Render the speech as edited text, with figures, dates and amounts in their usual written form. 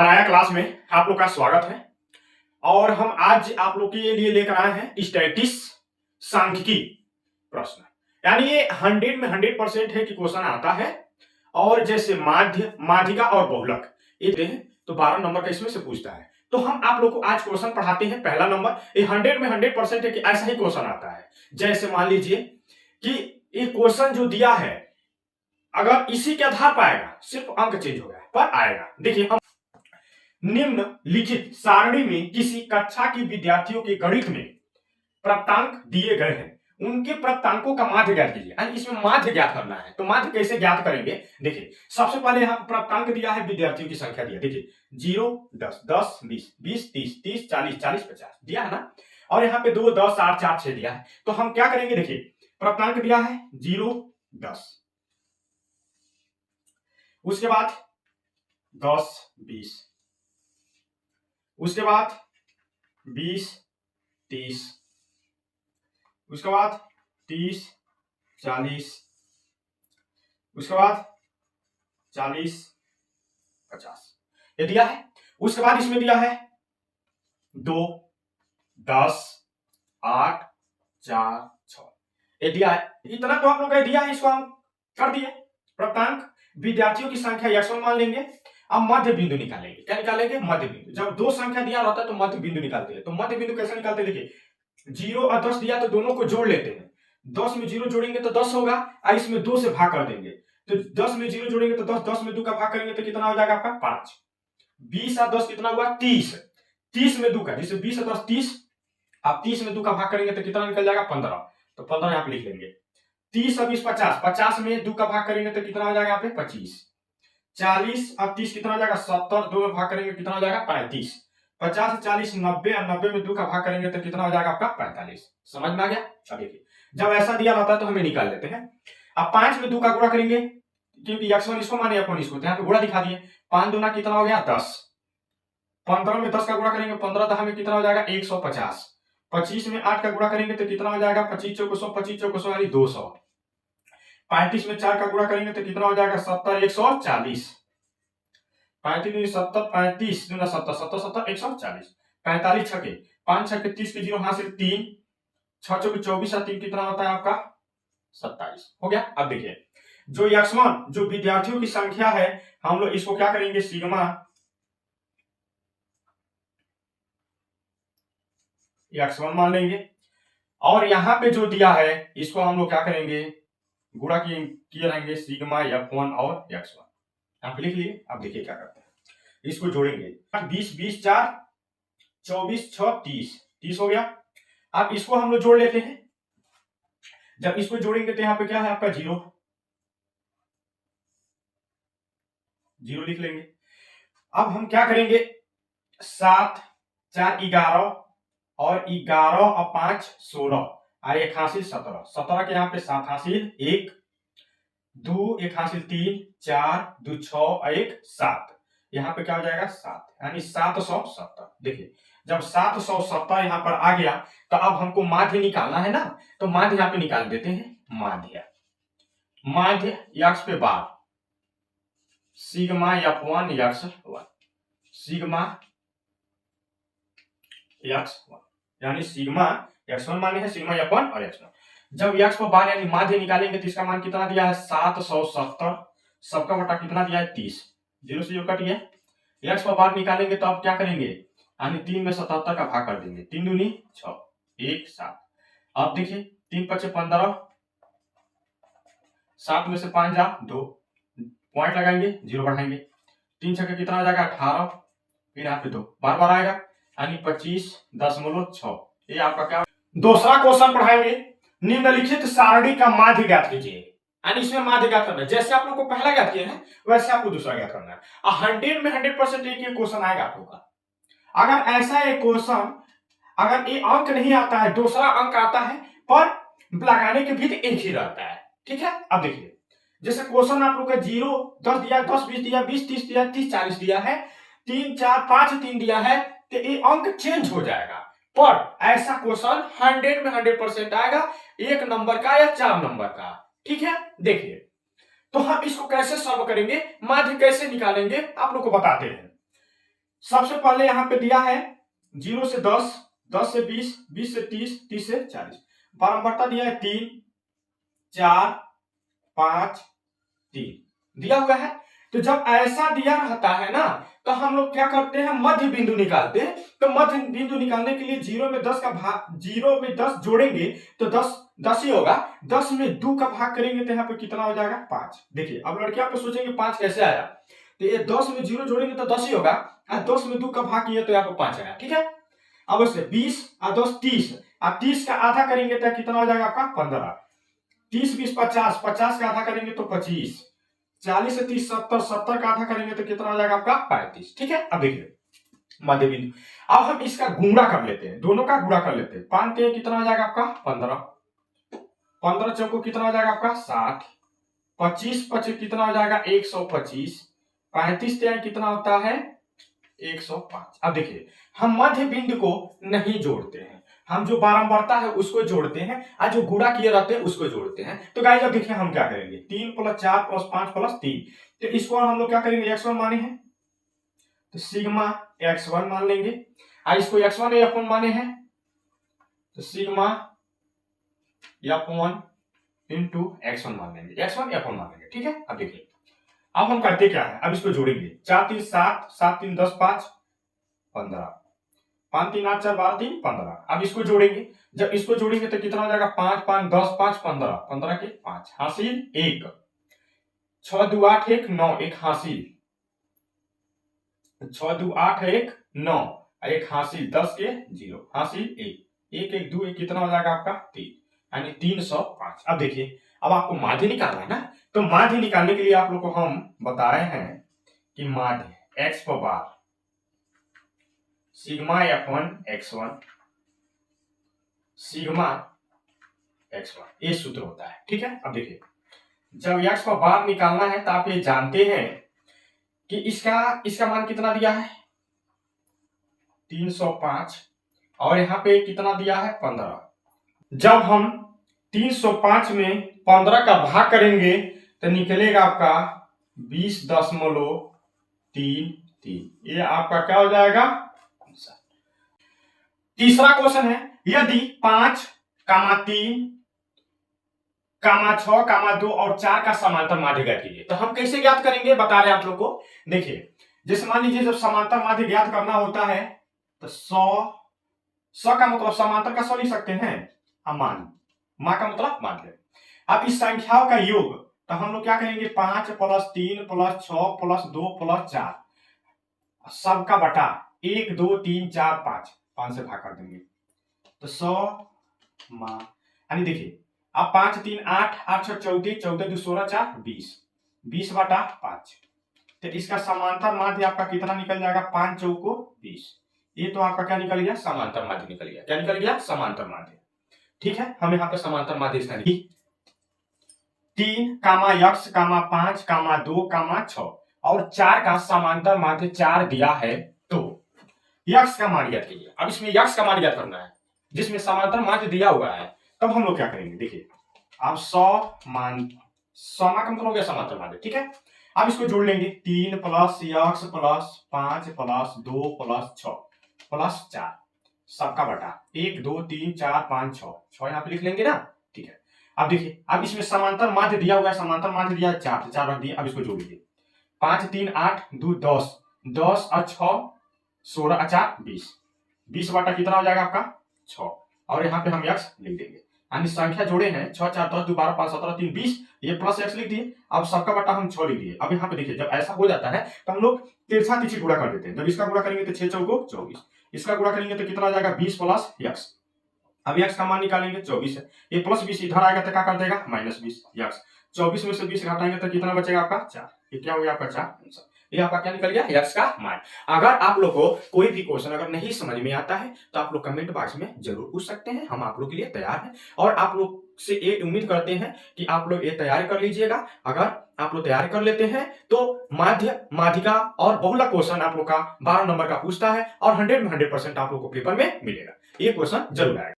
नया क्लास में आप लोग का स्वागत है। और हम आज आप लोग के लिए लेकर आए हैं स्टैटिस सांख्यिकी प्रश्न। यानी ये 100 में 100% है कि क्वेश्चन आता है। और जैसे माध्य, माध्यिका और बहुलक ये दे तो 12 नंबर का इसमें से पूछता है। तो हम आप लोग को आज क्वेश्चन पढ़ाते हैं। पहला नंबर ये 100 में 100% है कि ऐसा ही क्वेश्चन आता है। जैसे मान लीजिए कि ये क्वेश्चन जो दिया है, अगर इसी के आधार पर आएगा, सिर्फ अंक चेंज हो गया पर आएगा। देखिए, हम निम्नलिखित सारणी में किसी कक्षा के विद्यार्थियों के गणित में प्राप्तांक दिए गए हैं, उनके प्राप्तांकों का माध्य ज्ञात कीजिए। यानी इसमें माध्य ज्ञात करना है। तो माध्य कैसे ज्ञात करेंगे? देखिए, सबसे पहले यहाँ प्राप्तांक दिया है, विद्यार्थियों की संख्या दिया। देखिए 0, 10, 10, 20, 20, 30, 30, 40, 40, 50 दिया है ना। और यहाँ पे 2, 10, 8, 4, 6 दिया है। तो हम क्या करेंगे? देखिए, प्राप्तांक दिया है 0, 10, उसके बाद 10, 20, उसके बाद 20, 30, उसके बाद 30, 40, उसके बाद 40, 50 ये दिया है। उसके बाद इसमें दिया है 2, 10, 8, 4, 6 ये दिया है। इतना तो आप लोग का दिया है, इसको हम कर दिए। प्राप्तांक विद्यार्थियों की संख्या x1 मान लेंगे। अब मध्य बिंदु निकालेंगे। क्या निकालेंगे? मध्य बिंदु। जब दो संख्या दिया रहता है तो मध्य बिंदु निकालते हैं। तो मध्य बिंदु कैसे निकालते हैं? देखिए, 0 और 10 दिया तो दोनों को जोड़ लेते हैं। 10 में 0 जोड़ेंगे तो 10 होगा और इसमें 2 से भाग कर देंगे। तो 10 में 0 जोड़ेंगे तो 10, 10 में 2 का भाग करेंगे तो कितना हो जाएगा आपका? 5। 20 और 10 कितना हुआ? 30। 30 में 2 का, जैसे 20 और 10 30। अब 30 में 2 का भाग करेंगे तो कितना निकल जाएगा? 15। तो 15 यहाँ पे लिख लेंगे। 30 और 20 50। 50 में 2 का भाग करेंगे तो कितना हो जाएगा यहाँ पे? 25। 40 और 30 कितना हो जाएगा? 70। 2 में भाग करेंगे कितना हो जाएगा? 35। 50 से 40 90 और 90 में 2 का भाग करेंगे तो कितना हो जाएगा आपका? 45। समझ में आ गया? अब देखिए, जब ऐसा दिया रहता है तो हमें निकाल लेते हैं। अब 5 में 2 का गुणा करेंगे, क्योंकि x1 इसको माने अपन इसको, तो यहाँ पे गुणा दिखा दिए। 5 दूना कितना हो गया? 10। 15 में 10 का गुणा करेंगे 15, तो हमें कितना हो जाएगा? 150। 25 में 8 का गुणा करेंगे तो कितना हो जाएगा? 25 चौको 100, 25 चौको 100 यानी 200। 35 में 4 का गुणा करेंगे तो कितना हो जाएगा? 70, 140। 35 में 70, 35 दूना 70, 70, 70, 140। 45 छके 5 छके 30 के 0 हासिल 3, 6 चौके 24 और 3 कितना होता है आपका? 27 हो गया। अब देखिए, जो x1 जो विद्यार्थियों की संख्या है, हम लोग इसको क्या करेंगे? सिग्मा x1 मान लेंगे। और यहां पे जो दिया है इसको हम लोग क्या करेंगे? गुणा किए रहेंगे सिग्मा f1 और x1। यहाँ पे लिख लिए। अब देखिए क्या करते हैं, इसको जोड़ेंगे। 20, 20, 4, 24, 6, 30, 30 हो गया। अब इसको हम लोग जोड़ लेते हैं। जब इसको जोड़ेंगे तो यहाँ पे क्या है आपका? 0, 0 लिख लेंगे। अब हम क्या करेंगे? 7, 4, 11 और 11 और 5 16 और 1 हासिल 17। 17 के यहाँ पे 7 हासिल 1, 2 1 हासिल 3, 4 2 6 और 1 7। यहाँ पे क्या हो जाएगा? 7, यानी 770। देखिए, जब 770 यहाँ पर आ गया तो अब हमको माध्य निकालना है ना। तो माध्य यहाँ पे निकाल देते हैं। माध्य x पे बार sigma f1 x1, sigma x1 यानी सिग्मा x1 माने है सिग्मा f1 और x1। जब x पर बार यानी माध्य निकालेंगे तो इसका मान कितना दिया है? 770। सबका बटा कितना दिया है? 30। 0 से 0 कट गया। x पर बार निकालेंगे तो अब क्या करेंगे? यानी 3 में 77 का भाग कर देंगे। 3 दूनी 6, 1 7। अब देखिए, 3 5 15, 7 में से 5 जा 2, पॉइंट लगाएंगे, 0 बढ़ाएंगे। 3 छक्के कितना हो जाएगा? 18। फिर यहाँ पे 2 बार बार आएगा, यानी 25.6। ये आपका क्या? दूसरा क्वेश्चन पढ़ाएंगे। निम्नलिखित सारणी का माध्य ज्ञात कीजिए। यानी इसमें माध्य ज्ञात करना है। जैसे आप लोग को पहला ज्ञात किया है वैसे आपको दूसरा ज्ञात करना है। 100 में 100% एक ही क्वेश्चन आएगा आप लोग का। अगर ऐसा एक क्वेश्चन, अगर ये अंक नहीं आता है, दूसरा अंक आता है, पर लगाने के भी एक ही रहता है। ठीक है? अब देखिए, जैसे क्वेश्चन आप लोग का 0 10 दिया, 10 20 दिया, 20 30 दिया, 30 40 दिया है, 3 4 5 3 दिया है, तो ये अंक चेंज हो जाएगा। पर ऐसा क्वेश्चन 100 में 100% आएगा, 1 नंबर का या 4 नंबर का। ठीक है? देखिए, तो हम इसको कैसे सॉल्व करेंगे, माध्य कैसे निकालेंगे, आप लोग को बताते हैं। सबसे पहले यहाँ पे दिया है 0 से 10, 10 से 20, 20 से 30, 30 से 40। बारंबारता दिया है 3, 4, 5, 3 दिया हुआ है। तो जब ऐसा दिया रहता है ना, तो हम लोग क्या करते हैं, मध्य बिंदु निकालते हैं। तो मध्य बिंदु निकालने के लिए 0 में 10 का भाग, 0 में 10 जोड़ेंगे तो 10 ही होगा। 10 में 2 का भाग करेंगे तो यहाँ पे कितना हो जाएगा, 5। देखिए अब लड़के आप सोचेंगे 5 कैसे आया, तो ये 10 में 0 जोड़ेंगे तो 10 ही होगा, 10 में 2 का भाग किया तो यहाँ पे 5 आया। ठीक है, अब उससे 20 और 10 30, अब 30 का आधा करेंगे तो कितना हो जाएगा आपका 15। 30 20 50, 50 का आधा करेंगे तो 25, 40 से 30 70, 70 का आधा करेंगे तो कितना हो जाएगा आपका 35। ठीक है, अब देखिए मध्य बिंदु। अब हम इसका गुणा कर लेते हैं, दोनों का गुणा कर लेते हैं। 5 के कितना हो जाएगा आपका 15, 15 चौको कितना हो जाएगा आपका 60, 25 25 कितना हो जाएगा 125, 35 त्याग कितना होता है 105। अब देखिए हम मध्य बिंदु को नहीं जोड़ते हैं, हम जो बारंबारता है उसको जोड़ते हैं, और जो गुणा किए रहते हैं उसको जोड़ते हैं। तो गाइस अब देखिए हम क्या करेंगे, 3 + 4 + 5 + 3, तो इसको हम लोग क्या करेंगे, x1 माने हैं तो सिग्मा x1 मान लेंगे, और इसको x1 f1 माने हैं तो सिग्मा f1 इंटू x1 मान लेंगे, x1 f1 मान लेंगे। ठीक है, अब देखिए अब हम करते क्या है, अब इसको जोड़ेंगे। 4 3 7, 7 3 10 5 15, 5 3 8 4 12 3 15। अब इसको जोड़ेंगे, जब इसको जोड़ेंगे तो कितना हो जाएगा 5 5 10 5 15, 15 के 5 हासिल 1, 6 2 8 1 9, 1 हासिल, 6 2 8 1 9, 1 हासिल, 10 के 0 हासिल 1, 1 1 2 1 कितना हो जाएगा आपका 3, यानी 305। अब देखिए अब आपको माध्य निकालना है ना, तो माध्य निकालने के लिए आप लोग को हम बता रहे हैं कि माध्य x पर बार sigma f1 x1 sigma x1, ये सूत्र होता है। ठीक है, अब देखिए जब x पर बार निकालना है तो आप ये जानते हैं कि इसका मान कितना दिया है 305, और यहाँ पे कितना दिया है 15। जब हम 305 में 15 का भाग करेंगे तो निकलेगा आपका 20.33। ये आपका क्या हो जाएगा। तीसरा क्वेश्चन है, यदि 5, 3, 6, 2 और 4 का समांतर माध्य ज्ञात कीजिए। तो हम कैसे ज्ञात करेंगे बता रहे हैं आप लोग को। देखिए जैसे मान लीजिए जब समांतर माध्य ज्ञात करना होता है तो 100 का मतलब समांतर का 100 लिख सकते हैं, मान का मतलब माध्य। अब इस संख्याओं का योग तो हम लोग क्या करेंगे 5 + 3 + 6 + 2 + 4 सबका बटा 1 2 3 4 5 से भाग कर देंगे तो 100 मान, यानी देखिए अब 5 3 8 8 6 14 14 2 16 4 20 20/5। तो इसका समांतर माध्य आपका कितना निकल जाएगा 5 चौको 20। ये तो आपका क्या निकल गया समांतर माध्य निकल गया। क्या निकल गया समांतर माध्य। ठीक है, हम यहाँ पे समांतर माध्य इसका 3, x, 5, 2, 6 और 4 का समांतर माध्य 4 दिया है तो x का मान ज्ञात कीजिए। अब इसमें x का मान ज्ञात करना है जिसमें समांतर माध्य दिया हुआ है। तब हम लोग क्या करेंगे, देखिए अब 100 मान 100 का मतलब हो गया समांतर माध्य। ठीक है, अब इसको जोड़ लेंगे 3 + x + 5 + 2 + 6 + 4 सबका बटा 1 2 3 4 5 6 यहाँ पे लिख लेंगे ना। ठीक है, अब देखिए अब इसमें समांतर माध्य दिया हुआ है, समांतर माध्य दिया 4 रख दिए। अब इसको जोड़ लीजिए 5 3 8 2 10 10 और 6 16 और 4 20 20 बटा कितना हो जाएगा आपका 6, और यहाँ पे हम x लिख देंगे। यानी संख्या जोड़े हैं 6 4 10 2 12 5 17 3 20, ये प्लस x लिख दिए। अब सबका बटा हम 6 लिख दिए। अब यहाँ पे देखिए जब ऐसा हो जाता है तो हम लोग तिरछा तिरछी गुणा कर देते हैं। जब इसका गुणा करेंगे तो 6 चौको 24, इसका गुणा करेंगे तो कितना आ जाएगा 20 + x। अब x का मान निकालेंगे 24 है, ये प्लस 20 इधर आएगा तो क्या कर देगा -20। x 24 में से 20 घटाएंगे तो कितना बचेगा आपका 4। ये क्या हो गया आपका 4 आंसर। ये आपका क्या निकल गया x का मान। अगर आप लोग को कोई भी क्वेश्चन अगर नहीं समझ में आता है तो आप लोग कमेंट बॉक्स में जरूर पूछ सकते हैं, हम आप लोग के लिए तैयार हैं। और आप लोग से ये उम्मीद करते हैं कि आप लोग ये तैयारी कर लीजिएगा। अगर आप लोग तैयारी कर लेते हैं तो माध्य माध्यिका और बहुलक क्वेश्चन आप लोग का 12 नंबर का पूछता है और 100 में 100% आप लोग को पेपर में मिलेगा। ये क्वेश्चन जरूर आएगा।